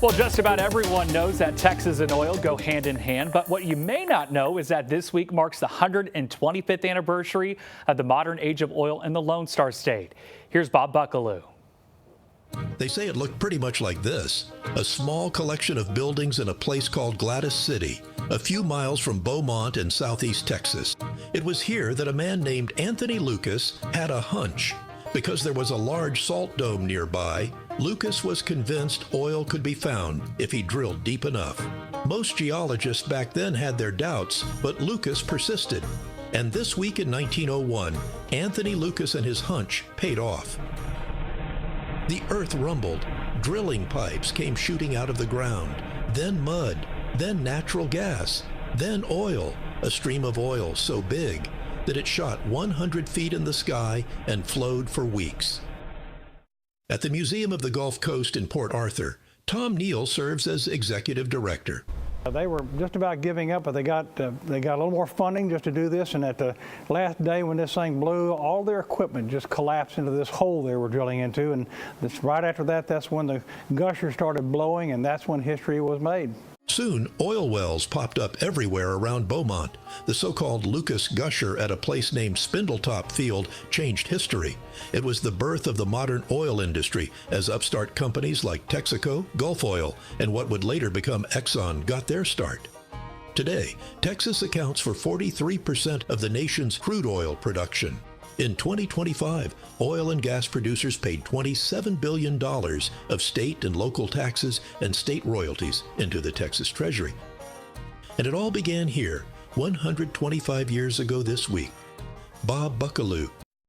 Well, just about everyone knows that Texas and oil go hand in hand, but what you may not know is that this week marks the 125th anniversary of the modern age of oil in the Lone Star State. Here's Bob Buckaloo. They say it looked pretty much like this: a small collection of buildings in a place called Gladys City, a few miles from Beaumont in southeast Texas. It was here that a man named Anthony Lucas had a hunch. Because there was a large salt dome nearby, Lucas was convinced oil could be found if he drilled deep enough. Most geologists back then had their doubts, but Lucas persisted. And this week in 1901, Anthony Lucas and his hunch paid off. The earth rumbled, drilling pipes came shooting out of the ground, then mud, then natural gas, then oil, a stream of oil so big that it shot 100 feet in the sky and flowed for weeks. At the Museum of the Gulf Coast in Port Arthur, Tom Neal serves as executive director. They were just about giving up, but they got a little more funding just to do this, and at the last day when this thing blew, all their equipment just collapsed into this hole they were drilling into, and right after that, that's when the gusher started blowing, and that's when history was made. Soon, oil wells popped up everywhere around Beaumont. The so-called Lucas Gusher at a place named Spindletop Field changed history. It was the birth of the modern oil industry as upstart companies like Texaco, Gulf Oil, and what would later become Exxon got their start. Today, Texas accounts for 43% of the nation's crude oil production. In 2025, oil and gas producers paid $27 billion of state and local taxes and state royalties into the Texas Treasury. And it all began here, 125 years ago this week. Bob Buckaloo,